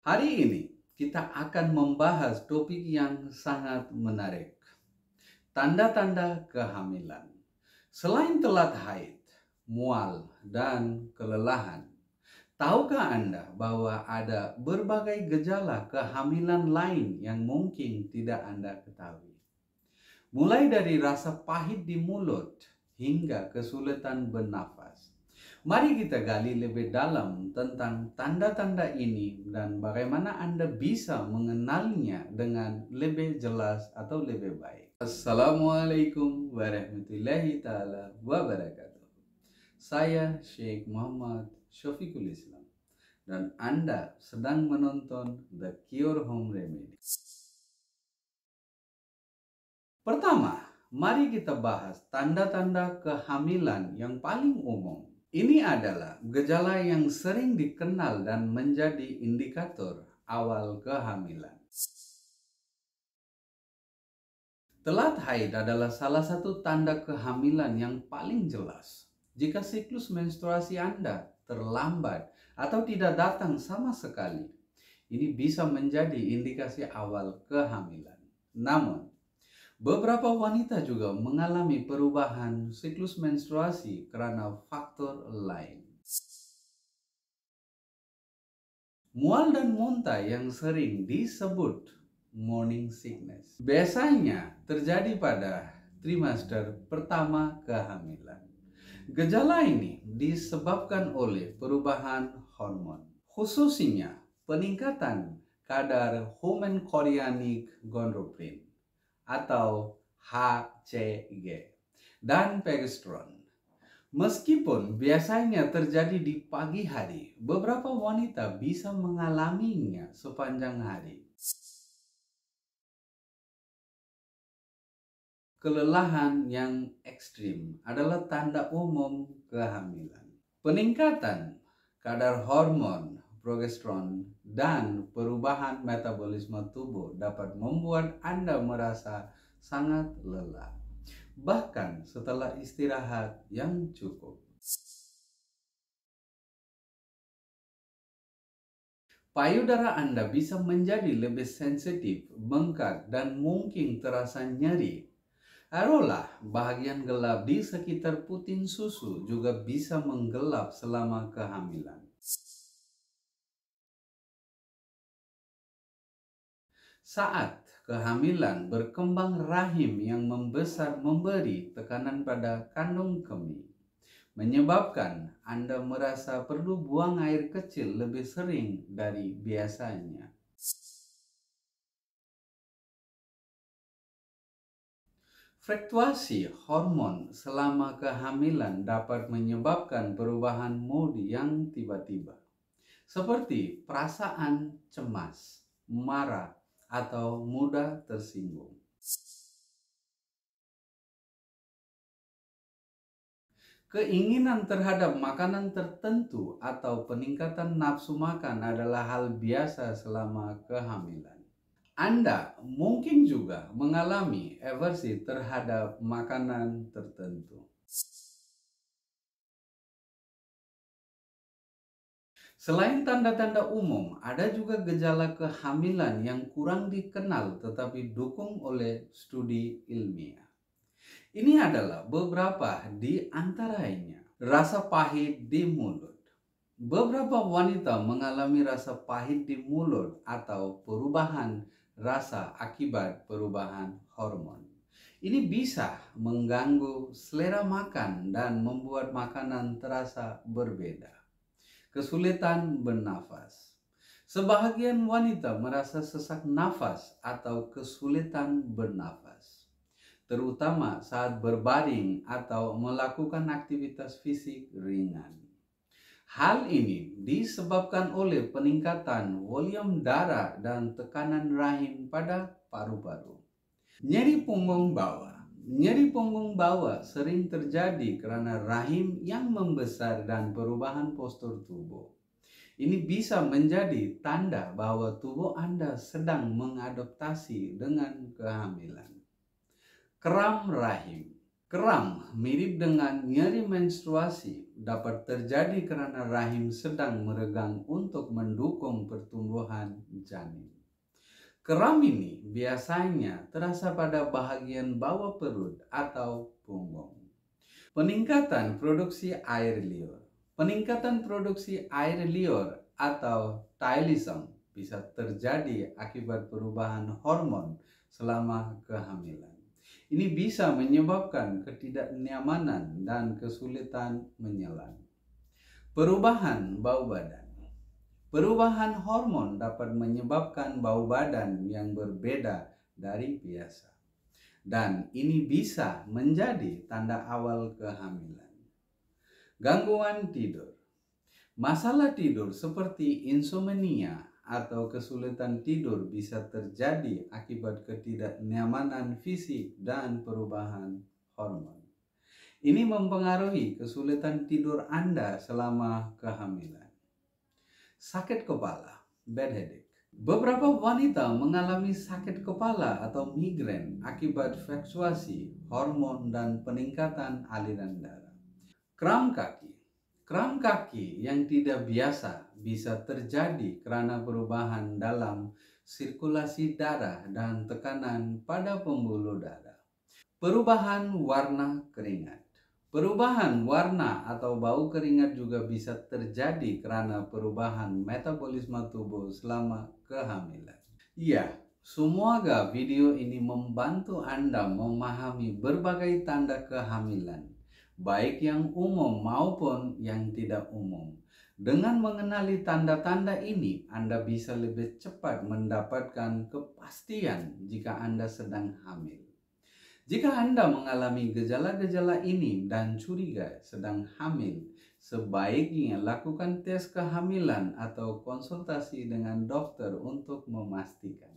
Hari ini kita akan membahas topik yang sangat menarik. Tanda-tanda kehamilan. Selain telat haid, mual, dan kelelahan, tahukah Anda bahwa ada berbagai gejala kehamilan lain yang mungkin tidak Anda ketahui? Mulai dari rasa pahit di mulut hingga kesulitan bernafas. Mari kita gali lebih dalam tentang tanda-tanda ini dan bagaimana Anda bisa mengenalnya dengan lebih jelas atau lebih baik. Assalamualaikum warahmatullahi taala wabarakatuh. Saya Syekh Muhammad Syafiqul Islam dan Anda sedang menonton The Cure Home Remedy. Pertama, mari kita bahas tanda-tanda kehamilan yang paling umum. Ini adalah gejala yang sering dikenal dan menjadi indikator awal kehamilan. Telat haid adalah salah satu tanda kehamilan yang paling jelas. Jika siklus menstruasi Anda terlambat atau tidak datang sama sekali, ini bisa menjadi indikasi awal kehamilan. Namun, beberapa wanita juga mengalami perubahan siklus menstruasi karena faktor lain. Mual dan muntah yang sering disebut morning sickness biasanya terjadi pada trimester pertama kehamilan. Gejala ini disebabkan oleh perubahan hormon, khususnya peningkatan kadar hormon chorionic gonadotropin atau HCG dan progesterone. Meskipun biasanya terjadi di pagi hari, beberapa wanita bisa mengalaminya sepanjang hari. Kelelahan yang ekstrim adalah tanda umum kehamilan. Peningkatan kadar hormon progesteron dan perubahan metabolisme tubuh dapat membuat Anda merasa sangat lelah, bahkan setelah istirahat yang cukup. Payudara Anda bisa menjadi lebih sensitif, bengkak, dan mungkin terasa nyeri. Arolah, bagian gelap di sekitar puting susu juga bisa menggelap selama kehamilan. Saat kehamilan, berkembang rahim yang membesar memberi tekanan pada kandung kemih, menyebabkan Anda merasa perlu buang air kecil lebih sering dari biasanya. Fluktuasi hormon selama kehamilan dapat menyebabkan perubahan mood yang tiba-tiba, seperti perasaan cemas, marah, atau mudah tersinggung. Keinginan terhadap makanan tertentu atau peningkatan nafsu makan adalah hal biasa selama kehamilan. Anda mungkin juga mengalami aversi terhadap makanan tertentu. Selain tanda-tanda umum, ada juga gejala kehamilan yang kurang dikenal tetapi dukung oleh studi ilmiah. Ini adalah beberapa di antaranya. Rasa pahit di mulut. Beberapa wanita mengalami rasa pahit di mulut atau perubahan rasa akibat perubahan hormon. Ini bisa mengganggu selera makan dan membuat makanan terasa berbeda. Kesulitan bernafas. Sebahagian wanita merasa sesak nafas atau kesulitan bernafas, terutama saat berbaring atau melakukan aktivitas fisik ringan. Hal ini disebabkan oleh peningkatan volume darah dan tekanan rahim pada paru-paru. Nyeri punggung bawah. Nyeri punggung bawah sering terjadi karena rahim yang membesar dan perubahan postur tubuh. Ini bisa menjadi tanda bahwa tubuh Anda sedang mengadaptasi dengan kehamilan. Kram rahim. Kram mirip dengan nyeri menstruasi dapat terjadi karena rahim sedang meregang untuk mendukung pertumbuhan janin. Kram ini biasanya terasa pada bagian bawah perut atau punggung. Peningkatan produksi air liur. Peningkatan produksi air liur atau thylism bisa terjadi akibat perubahan hormon selama kehamilan. Ini bisa menyebabkan ketidaknyamanan dan kesulitan menyelam. Perubahan bau badan. Perubahan hormon dapat menyebabkan bau badan yang berbeda dari biasa. Dan ini bisa menjadi tanda awal kehamilan. Gangguan tidur. Masalah tidur seperti insomnia atau kesulitan tidur bisa terjadi akibat ketidaknyamanan fisik dan perubahan hormon. Ini mempengaruhi kesulitan tidur Anda selama kehamilan. Sakit kepala, bad headache. Beberapa wanita mengalami sakit kepala atau migrain akibat fluktuasi hormon dan peningkatan aliran darah. Kram kaki. Kram kaki yang tidak biasa bisa terjadi karena perubahan dalam sirkulasi darah dan tekanan pada pembuluh darah. Perubahan warna keringat. Perubahan warna atau bau keringat juga bisa terjadi karena perubahan metabolisme tubuh selama kehamilan. Ya, semoga video ini membantu Anda memahami berbagai tanda kehamilan, baik yang umum maupun yang tidak umum. Dengan mengenali tanda-tanda ini, Anda bisa lebih cepat mendapatkan kepastian jika Anda sedang hamil. Jika Anda mengalami gejala-gejala ini dan curiga sedang hamil, sebaiknya lakukan tes kehamilan atau konsultasi dengan dokter untuk memastikan.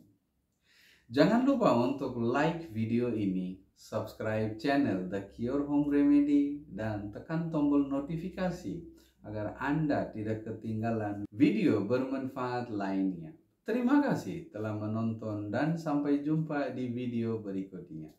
Jangan lupa untuk like video ini, subscribe channel The Cure Home Remedy, dan tekan tombol notifikasi agar Anda tidak ketinggalan video bermanfaat lainnya. Terima kasih telah menonton dan sampai jumpa di video berikutnya.